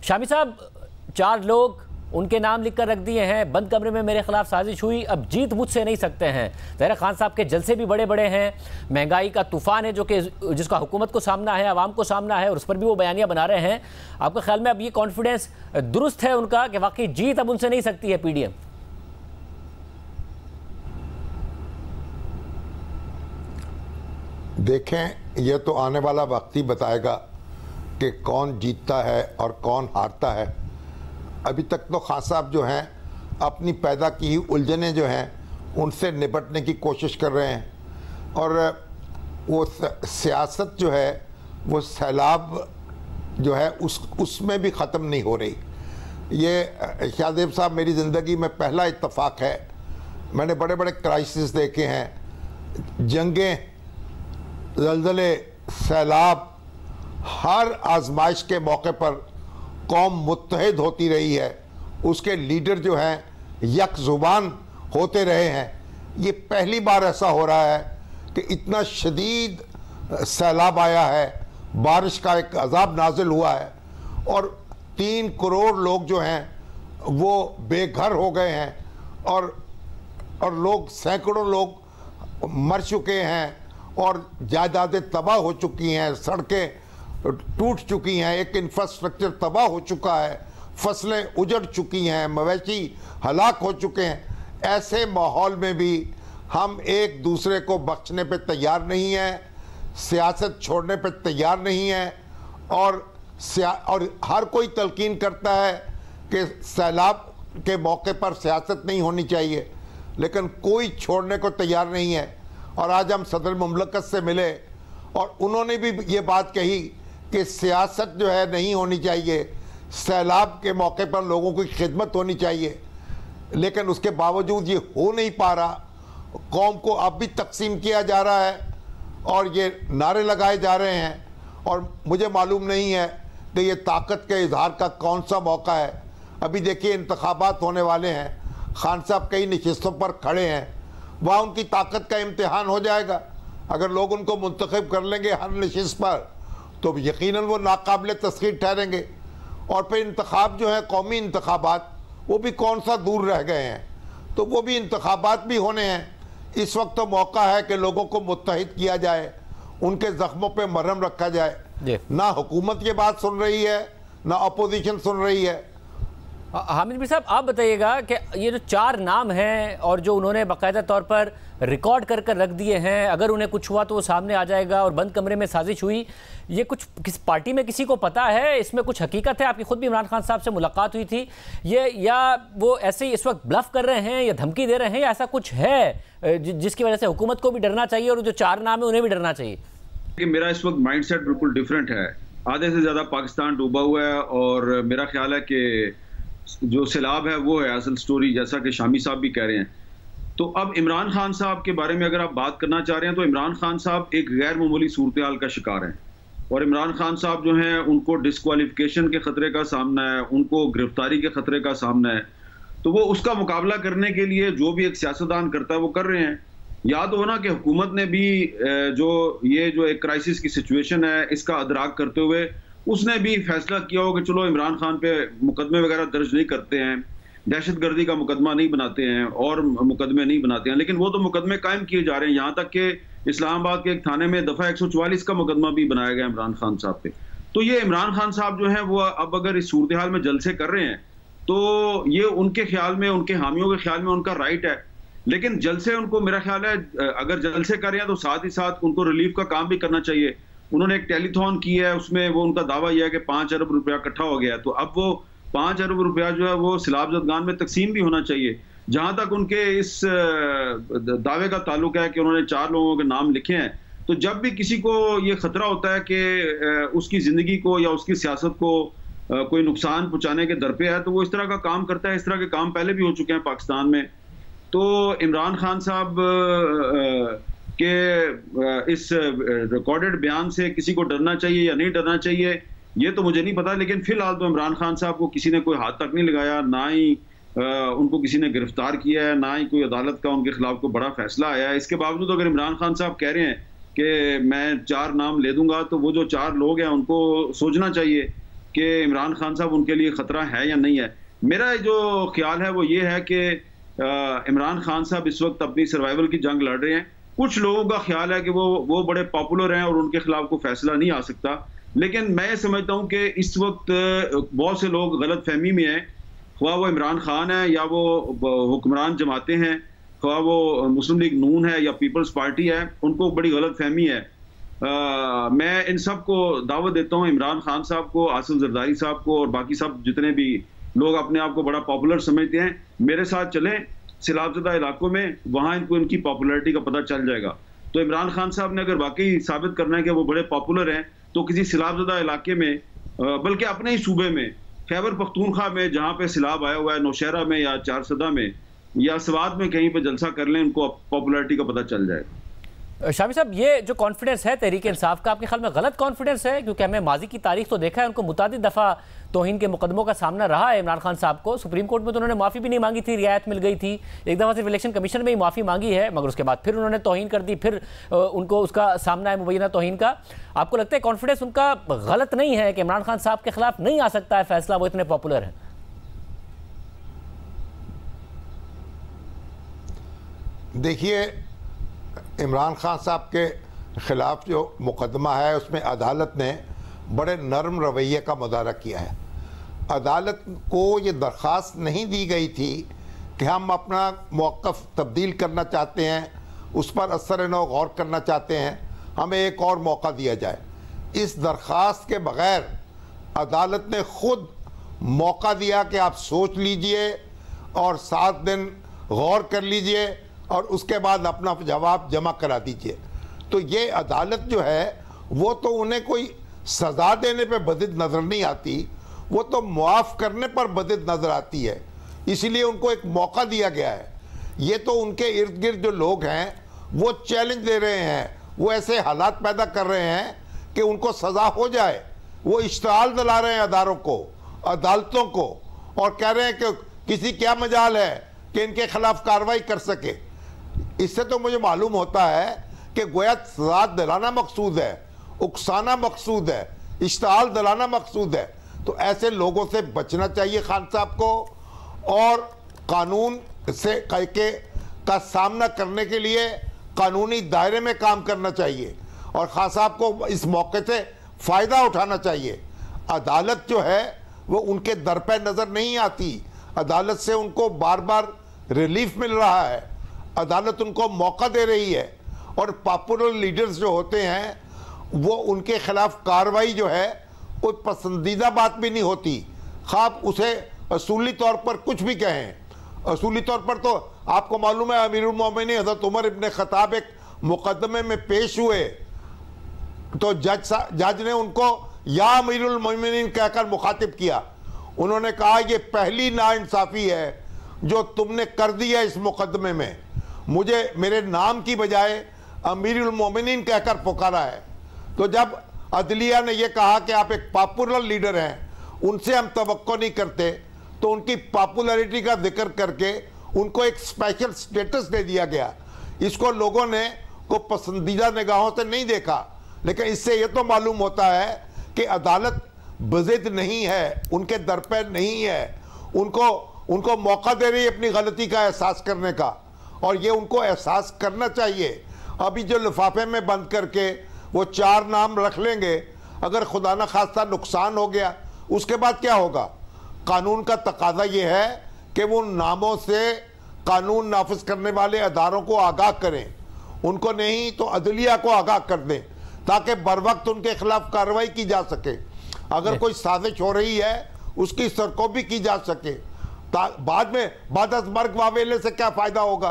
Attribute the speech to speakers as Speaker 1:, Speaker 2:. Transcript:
Speaker 1: शामी साहब, 4 लोग उनके नाम लिखकर रख दिए हैं, बंद कमरे में मेरे खिलाफ साजिश हुई, अब जीत मुझसे नहीं सकते हैं। ज़ाहिर खान साहब के जलसे भी बड़े बड़े हैं, महंगाई का तूफान है जो कि जिसका हुकूमत को सामना है, आवाम को सामना है, और उस पर भी वो बयानियां बना रहे हैं। आपके ख्याल में अब ये कॉन्फिडेंस दुरुस्त है उनका कि वाकई जीत अब उनसे नहीं सकती है पीडीएम?
Speaker 2: देखें, यह तो आने वाला वक्त ही बताएगा कि कौन जीतता है और कौन हारता है। अभी तक तो खान साहब जो हैं अपनी पैदा की हुई उलझनें जो हैं उनसे निपटने की कोशिश कर रहे हैं, और वो सियासत जो है वो सैलाब जो है उसमें भी ख़त्म नहीं हो रही। ये शाहजेब साहब, मेरी ज़िंदगी में पहला इत्तफाक है। मैंने बड़े बड़े क्राइसिस देखे हैं, जंगें, ज़लज़ले, सैलाब, हर आजमाइश के मौके पर कौम मुत्तहिद होती रही है, उसके लीडर जो हैं यक ज़ुबान होते रहे हैं। ये पहली बार ऐसा हो रहा है कि इतना शदीद सैलाब आया है, बारिश का एक अजाब नाजिल हुआ है, और 3 करोड़ लोग जो हैं वो बेघर हो गए हैं, और लोग, सैकड़ों लोग मर चुके हैं, और जायदादें तबाह हो चुकी हैं, सड़कें टूट चुकी हैं, एक इंफ्रास्ट्रक्चर तबाह हो चुका है, फसलें उजड़ चुकी हैं, मवेशी हलाक हो चुके हैं। ऐसे माहौल में भी हम एक दूसरे को बख्शने पे तैयार नहीं हैं, सियासत छोड़ने पे तैयार नहीं हैं, और हर कोई तलकीन करता है कि सैलाब के मौके पर सियासत नहीं होनी चाहिए, लेकिन कोई छोड़ने को तैयार नहीं है। और आज हम सदर मुमलकत से मिले और उन्होंने भी ये बात कही कि सियासत जो है नहीं होनी चाहिए, सैलाब के मौके पर लोगों की खिदमत होनी चाहिए, लेकिन उसके बावजूद ये हो नहीं पा रहा। कौम को अब भी तकसीम किया जा रहा है और ये नारे लगाए जा रहे हैं, और मुझे मालूम नहीं है कि ये ताकत के इजहार का कौन सा मौका है। अभी देखिए, इंतखाबात होने वाले हैं, खान साहब कई नशिस्तों पर खड़े हैं, वहाँ उनकी ताकत का इम्तिहान हो जाएगा। अगर लोग उनको मुंतखब कर लेंगे हर नशिस्त पर, तो यकीनन वो नाकाबिल तस्खीर ठहरेंगे। और फिर इंतखाब जो है, कौमी इंतखाबात, वो भी कौन सा दूर रह गए हैं, तो वो भी इंतखाबात भी होने हैं। इस वक्त तो मौका है कि लोगों को मुत्तहिद किया जाए, उनके जख्मों पे मरहम रखा जाए। ना हुकूमत ये बात सुन रही है, ना अपोजिशन सुन रही है।
Speaker 1: हामिद भी साहब, आप बताइएगा कि ये जो 4 नाम हैं और जो उन्होंने बाकायदा तौर पर रिकॉर्ड कर रख दिए हैं, अगर उन्हें कुछ हुआ तो वो सामने आ जाएगा, और बंद कमरे में साजिश हुई, ये कुछ किस पार्टी में किसी को पता है, इसमें कुछ हकीकत है? आपकी खुद भी इमरान खान साहब से मुलाकात हुई थी, ये या वो ऐसे ही इस वक्त ब्लफ कर रहे हैं या धमकी दे रहे हैं, या ऐसा कुछ है जिसकी वजह से हुकूमत को भी डरना चाहिए और जो 4 नाम है उन्हें भी डरना चाहिए?
Speaker 3: कि मेरा इस वक्त माइंडसेट बिल्कुल डिफरेंट है। आधे से ज़्यादा पाकिस्तान डूबा हुआ है, और मेरा ख्याल है कि जो सैलाब है वो है असल स्टोरी, जैसा कि शामी साहब भी कह रहे हैं। तो अब इमरान खान साहब के बारे में अगर आप बात करना चाह रहे हैं, तो इमरान खान साहब एक गैर मामूली सूरत हाल का शिकार हैं, और इमरान खान साहब जो हैं उनको डिस्क्वालिफिकेशन के ख़तरे का सामना है, उनको गिरफ्तारी के ख़तरे का सामना है। तो वो उसका मुकाबला करने के लिए जो भी एक सियासतदान करता है वो कर रहे हैं। याद हो ना कि हुकूमत ने भी जो एक क्राइसिस की सिचुएशन है इसका अदराक करते हुए उसने भी फैसला किया हो कि चलो इमरान खान पे मुकदमे वगैरह दर्ज नहीं करते हैं, दहशतगर्दी का मुकदमा नहीं बनाते हैं और मुकदमे नहीं बनाते हैं, लेकिन वो तो मुकदमे कायम किए जा रहे हैं। यहाँ तक कि इस्लामाबाद के एक थाने में दफ़ा 144 का मुकदमा भी बनाया गया इमरान खान साहब पे। तो ये इमरान खान साहब जो है वो अब अगर इस सूरत हाल में जलसे कर रहे हैं, तो ये उनके ख्याल में, उनके हामियों के ख्याल में उनका राइट है, लेकिन जलसे उनको, मेरा ख्याल है अगर जलसे कर रहे हैं तो साथ ही साथ उनको रिलीफ का काम भी करना चाहिए। उन्होंने एक टेलीथॉन किया है, उसमें वो उनका दावा यह है कि 5 अरब रुपया इकट्ठा हो गया है, तो अब वो 5 अरब रुपया जो है वो सैलाब ज़दगान में तकसीम भी होना चाहिए। जहां तक उनके इस दावे का ताल्लुक है कि उन्होंने 4 लोगों के नाम लिखे हैं, तो जब भी किसी को ये खतरा होता है कि उसकी जिंदगी को या उसकी सियासत को कोई नुकसान पहुंचाने के दर पे है, तो वो इस तरह का काम करता है। इस तरह के काम पहले भी हो चुके हैं पाकिस्तान में। तो इमरान खान साहब के इस रिकॉर्डेड बयान से किसी को डरना चाहिए या नहीं डरना चाहिए, ये तो मुझे नहीं पता, लेकिन फिलहाल तो इमरान खान साहब को किसी ने कोई हाथ तक नहीं लगाया, ना ही उनको किसी ने गिरफ्तार किया है, ना ही कोई अदालत का उनके खिलाफ कोई बड़ा फैसला आया है। इसके बावजूद अगर इमरान खान साहब कह रहे हैं कि मैं 4 नाम ले दूंगा, तो वो जो 4 लोग हैं उनको सोचना चाहिए कि इमरान खान साहब उनके लिए ख़तरा है या नहीं है। मेरा जो ख्याल है वो ये है कि इमरान खान साहब इस वक्त अपनी सर्वाइवल की जंग लड़ रहे हैं। कुछ लोगों का ख्याल है कि वो बड़े पॉपुलर हैं और उनके खिलाफ कोई फैसला नहीं आ सकता, लेकिन मैं समझता हूँ कि इस वक्त बहुत से लोग गलत फहमी में हैं, ख्वाह वो इमरान खान है या वो हुक्मरान जमातें हैं, ख्वाह वो मुस्लिम लीग नून है या पीपल्स पार्टी है, उनको बड़ी गलत फहमी है। मैं इन सब को दावत देता हूँ, इमरान खान साहब को, आसिफ जरदारी साहब को और बाकी सब जितने भी लोग अपने आप को बड़ा पॉपुलर समझते हैं, मेरे साथ चलें सैलाबज़दा इलाकों में, वहाँ इनको इनकी पॉपुलैरिटी का पता चल जाएगा। तो इमरान खान साहब ने अगर वाकई साबित करना है कि वो बड़े पॉपुलर हैं, तो किसी सैलाबज़दा इलाके में, बल्कि अपने ही सूबे में, खैबर पख्तूनख्वा में जहाँ पे सैलाब आया हुआ है, नौशहरा में या चारसदा में या स्वात में कहीं पे जलसा कर लें, उनको पॉपुलैरिटी का पता चल जाए।
Speaker 1: शामी साहब, ये जो कॉन्फिडेंस है तहरीक इंसाफ का, आपके ख्याल में गलत कॉन्फिडेंस है? क्योंकि हमें माजी की तारीख तो देखा है, उनको मुतादिद दफ़ा तौहीन के मुकदमों का सामना रहा है इमरान खान साहब को। सुप्रीम कोर्ट में तो उन्होंने माफ़ी भी नहीं मांगी थी, रियायत मिल गई थी। एक दफ़ा सिर्फ इलेक्शन कमीशन में ही माफ़ी मांगी है, मगर उसके बाद फिर उन्होंने तौहीन कर दी, फिर उनको उसका सामना है मुबैना तौहीन का। आपको लगता है कॉन्फिडेंस उनका गलत नहीं है कि इमरान खान साहब के खिलाफ नहीं आ सकता है फैसला, वो इतने पॉपुलर हैं?
Speaker 2: देखिए, इमरान खान साहब के ख़िलाफ़ जो मुकदमा है उसमें अदालत ने बड़े नरम रवैये का मुजाहरा किया है। अदालत को ये दरख्वास्त नहीं दी गई थी कि हम अपना मौक़िफ़ तब्दील करना चाहते हैं, उस पर असर नौ गौर करना चाहते हैं, हमें एक और मौका दिया जाए। इस दरख्वास्त के बग़ैर अदालत ने ख़ुद मौका दिया कि आप सोच लीजिए और 7 दिन गौर कर लीजिए और उसके बाद अपना जवाब जमा करा दीजिए। तो ये अदालत जो है वो तो उन्हें कोई सज़ा देने पे बदिद नज़र नहीं आती, वो तो मुआफ़ करने पर बदिद नज़र आती है। इसीलिए उनको एक मौका दिया गया है। ये तो उनके इर्द गिर्द जो लोग हैं वो चैलेंज दे रहे हैं, वो ऐसे हालात पैदा कर रहे हैं कि उनको सज़ा हो जाए। वो इश्तिहाल दिला रहे हैं अदारों को, अदालतों को, और कह रहे हैं कि किसी क्या मजाल है कि इनके खिलाफ कार्रवाई कर सके। इससे तो मुझे मालूम होता है कि गोया सज़ा दिलाना मकसूद है, उकसाना मकसूद है, इश्तिहाल दिलाना मकसूद है। तो ऐसे लोगों से बचना चाहिए खान साहब को, और कानून से का सामना करने के लिए कानूनी दायरे में काम करना चाहिए, और खान साहब को इस मौके से फ़ायदा उठाना चाहिए। अदालत जो है वो उनके दर पे नज़र नहीं आती, अदालत से उनको बार बार रिलीफ मिल रहा है, अदालत उनको मौका दे रही है। और पॉपुलर लीडर्स जो होते हैं वो उनके खिलाफ कार्रवाई जो है कोई पसंदीदा बात भी नहीं होती, खाब उसे असूली तौर पर कुछ भी कहें। असूली तौर पर तो आपको मालूम है अमीरुल मोमिनीन हज़रत उमर इब्न ख़त्ताब एक मुकदमे में पेश हुए तो जज ने उनको या अमीरुल मोमिनीन कहकर मुखातिब किया। उन्होंने कहा ये पहली नाइंसाफ़ी है जो तुमने कर दी है इस मुकदमे में, मुझे मेरे नाम की बजाय अमीरुल मोमिनीन कहकर पुकारा है। तो जब अदलिया ने यह कहा कि आप एक पॉपुलर लीडर हैं, उनसे हम तवक्को नहीं करते, तो उनकी पॉपुलैरिटी का जिक्र करके उनको एक स्पेशल स्टेटस दे दिया गया। इसको लोगों ने को पसंदीदा निगाहों से नहीं देखा, लेकिन इससे यह तो मालूम होता है कि अदालत बज़िद नहीं है, उनके दर पे नहीं है, उनको मौका दे रही है अपनी गलती का एहसास करने का, और ये उनको एहसास करना चाहिए। अभी जो लिफाफे में बंद करके वो 4 नाम रख लेंगे, अगर खुदा न खास्ता नुकसान हो गया उसके बाद क्या होगा? कानून का तकाजा ये है कि वो नामों से कानून नाफिज करने वाले अदारों को आगाह करें, उनको नहीं तो अदलिया को आगाह कर दें, ताकि बर वक्त उनके खिलाफ कार्रवाई की जा सके। अगर कोई साजिश हो रही है उसकी सरकोबी की जा सके। बाद में बाद अज़ मर्ग वावेले से क्या फ़ायदा होगा?